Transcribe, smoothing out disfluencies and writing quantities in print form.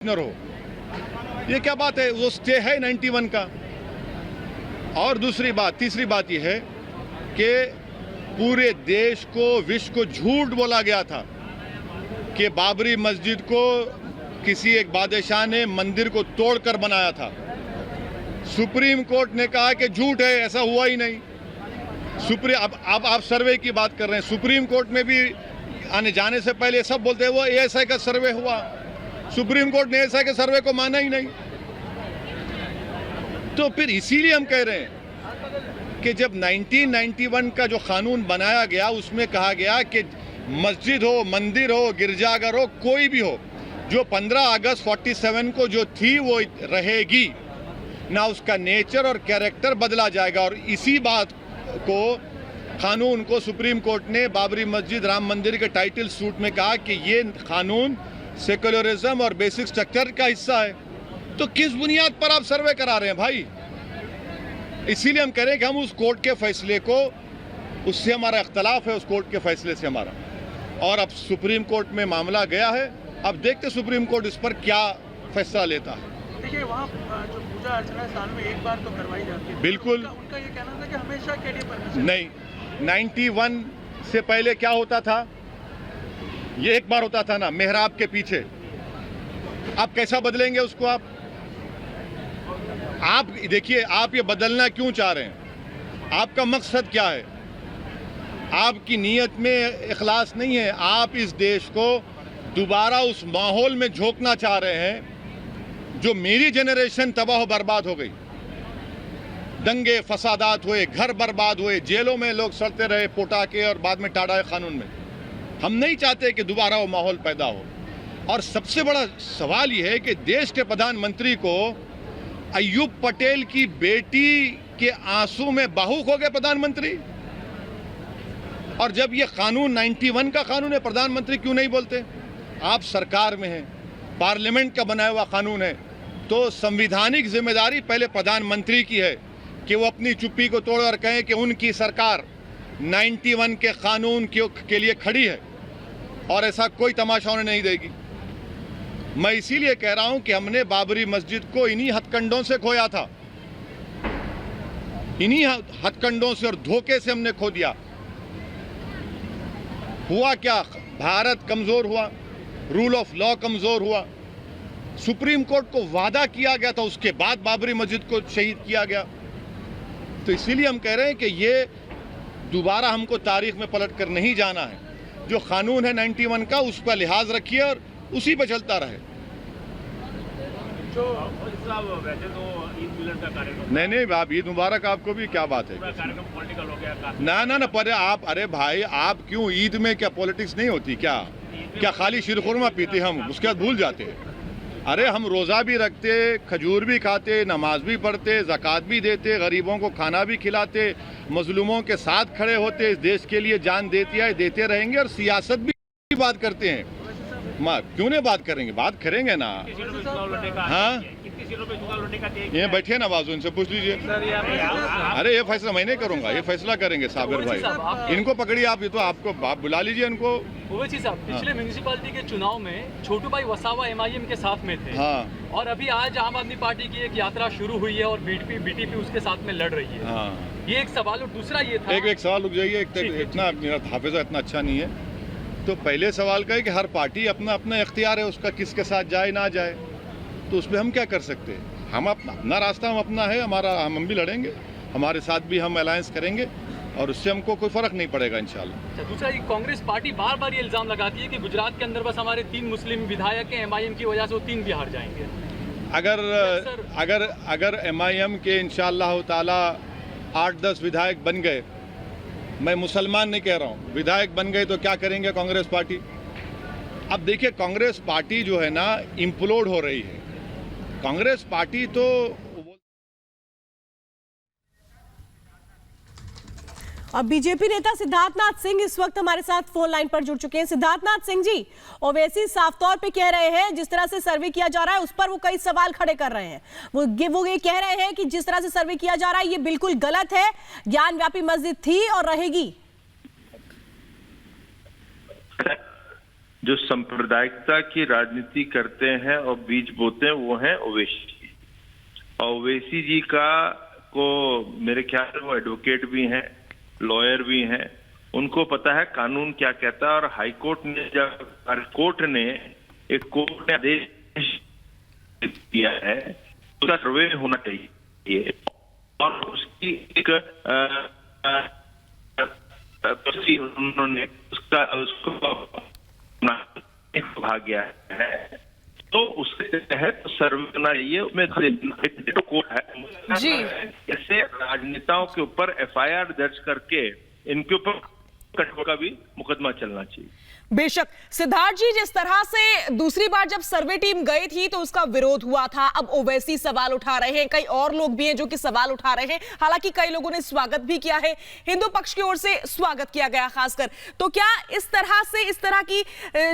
हो, ये क्या बात है? वो स्टे है 91 का। और तीसरी बात यह है कि पूरे देश को, विश्व को झूठ बोला गया था कि बाबरी मस्जिद को किसी एक बादशाह ने मंदिर को तोड़कर बनाया था। सुप्रीम कोर्ट ने कहा कि झूठ है, ऐसा हुआ ही नहीं। अब आप सर्वे की बात कर रहे हैं। सुप्रीम कोर्ट में भी आने जाने से पहले सब बोलते हैं वो एएसआई का सर्वे हुआ। सुप्रीम कोर्ट ने एएसआई के सर्वे को माना ही नहीं। तो फिर इसीलिए हम कह रहे हैं कि जब 1991 का जो कानून बनाया गया उसमें कहा गया कि मस्जिद हो, मंदिर हो, गिरजाघर हो, कोई भी हो, जो 15 अगस्त 47 को जो थी वो रहेगी ना, उसका नेचर और कैरेक्टर बदला जाएगा। और इसी बात को, कानून को सुप्रीम कोर्ट ने बाबरी मस्जिद, राम मंदिर के टाइटल सूट में कहा कि ये कानून सेक्युलरिज्म और बेसिक स्ट्रक्चर का हिस्सा है। तो किस बुनियाद पर आप सर्वे करा रहे हैं भाई? इसीलिए हम कह रहे हैं कि हम उस कोर्ट के फैसले को, उससे हमारा इख्तलाफ है, उस कोर्ट के फैसले से हमारा। और अब सुप्रीम कोर्ट में मामला गया है, अब देखते सुप्रीम कोर्ट इस पर क्या फैसला लेता है। देखिए, वहाँ जो पूजा अर्चना साल में एक बार तो करवाई जाती है। बिल्कुल। उनका ये कहना था कि हमेशा के लिए परमिशन नहीं। 91 से पहले क्या होता था? ये एक बार होता था ना, मेहराब के पीछे। आप कैसा बदलेंगे उसको? आप देखिए, आप ये बदलना क्यों चाह रहे हैं? आपका मकसद क्या है? आपकी नीयत में इखलास नहीं है। आप इस देश को दोबारा उस माहौल में झोंकना चाह रहे हैं जो मेरी जनरेशन तबाह बर्बाद हो गई। दंगे फसादात हुए, घर बर्बाद हुए, जेलों में लोग सड़ते रहे पोटाके और बाद में टाड़ा कानून में। हम नहीं चाहते कि दोबारा वो माहौल पैदा हो। और सबसे बड़ा सवाल यह है कि देश के प्रधानमंत्री को अय्यूब पटेल की बेटी के आंसू में बाहुक हो गए प्रधानमंत्री। और जब ये कानून 91 का कानून है, प्रधानमंत्री क्यों नहीं बोलते? आप सरकार में हैं, पार्लियामेंट का बनाया हुआ कानून है, तो संवैधानिक जिम्मेदारी पहले प्रधानमंत्री की है कि वो अपनी चुप्पी को तोड़कर कहें कि उनकी सरकार 91 के कानून के लिए खड़ी है और ऐसा कोई तमाशा होने नहीं देगी। मैं इसीलिए कह रहा हूं कि हमने बाबरी मस्जिद को इन्हीं हथकंडों से खोया था, इन्हीं हथकंडों से और धोखे से हमने खो दिया। हुआ क्या? भारत कमजोर हुआ, रूल ऑफ लॉ कमजोर हुआ। सुप्रीम कोर्ट को वादा किया गया था, उसके बाद बाबरी मस्जिद को शहीद किया गया। तो इसीलिए हम कह रहे हैं कि ये दोबारा हमको तारीख में पलट कर नहीं जाना है। जो कानून है 91 का, उस पर लिहाज रखिए और उसी पर चलता रहे। जो वैसे तो ईद मिलन का कार्यक्रम नहीं, आप ईद मुबारक आपको भी, क्या बात है? कार्यक्रम पॉलिटिकल हो गया ना पर आप, अरे भाई, आप क्यों, ईद में क्या पॉलिटिक्स नहीं होती क्या खाली शीरखुरमा पीते हम, उसके बाद भूल जाते हैं? अरे हम रोज़ा भी रखते, खजूर भी खाते, नमाज भी पढ़ते, ज़कात भी देते, गरीबों को खाना भी खिलाते, मजलूमों के साथ खड़े होते, इस देश के लिए जान देते रहेंगे और सियासत भी बात करते हैं। माँ क्यों नहीं बात करेंगे? बात करेंगे ना। हाँ, ये बैठे ना बाजू, इनसे पूछ लीजिए। अरे ये फैसला मैं नहीं करूंगा, ये फैसला करेंगे साबिर भाई। इनको पकड़िए आप, ये तो आपको आप बुला लीजिए इनको। ओवैसी साहब, पिछले म्यूनिसिपैलिटी के चुनाव में छोटू भाई वसावा MIM के साथ में थे। हाँ। और अभी आज आम आदमी पार्टी की एक यात्रा शुरू हुई है और BTP उसके साथ में लड़ रही है। हाँ। ये एक सवाल, और दूसरा ये था, एक सवाल रुक जाइए, इतना मेरा हाफिजा इतना अच्छा नहीं है। तो पहले सवाल का है कि हर पार्टी अपना अपना इख्तियार है उसका, किसके साथ जाए ना जाए, तो उसमें हम क्या कर सकते हैं? हम अपना रास्ता, हम अपना है हमारा, हम भी लड़ेंगे, हमारे साथ भी हम अलायंस करेंगे और उससे हमको कोई फर्क नहीं पड़ेगा इंशाल्लाह। अच्छा, दूसरा, कांग्रेस पार्टी बार बार ये इल्जाम लगाती है कि गुजरात के अंदर बस हमारे 3 मुस्लिम विधायक हैं, MIM की वजह से वो 3 बिहार जाएंगे। अगर MIM के इंशाल्लाह ताला 8-10 विधायक बन गए, मैं मुसलमान नहीं कह रहा हूँ, विधायक बन गए तो क्या करेंगे कांग्रेस पार्टी? अब देखिए, कांग्रेस पार्टी जो है ना, इम्प्लोड हो रही है। कांग्रेस पार्टी तो अब बीजेपी नेता सिद्धार्थनाथ सिंह इस वक्त हमारे साथ फोन लाइन पर जुड़ चुके हैं। सिद्धार्थनाथ सिंह जी, ओवैसी साफ तौर पे कह रहे हैं, जिस तरह से सर्वे किया जा रहा है उस पर वो कई सवाल खड़े कर रहे हैं। वो ये कह रहे हैं कि जिस तरह से सर्वे किया जा रहा है ये बिल्कुल गलत है, ज्ञानव्यापी मस्जिद थी और रहेगी। जो सांप्रदायिकता की राजनीति करते हैं और बीज बोते हैं, वो हैं ओवैसी जी। और ओवैसी जी को मेरे ख्याल में वो एडवोकेट भी हैं, लॉयर भी हैं, उनको पता है कानून क्या कहता है। और हाईकोर्ट ने कोर्ट ने आदेश दिया है, उसका सर्वे होना चाहिए और उसकी एक उन्होंने उसको भाग गया है, तो उसके तहत सर्वे करना चाहिए। उसमें कोर्ट है जी। ऐसे राजनेताओं के ऊपर FIR दर्ज करके इनके ऊपर का भी मुकदमा चलना चाहिए। बेशक सिद्धार्थ जी, जिस तरह से दूसरी बार जब सर्वे टीम गई थी तो उसका विरोध हुआ था, अब ओवैसी सवाल उठा रहे हैं, कई और लोग भी हैं जो कि सवाल उठा रहे हैं। हालांकि कई लोगों ने स्वागत भी किया है, हिंदू पक्ष की ओर से स्वागत किया गया खासकर। तो क्या इस तरह की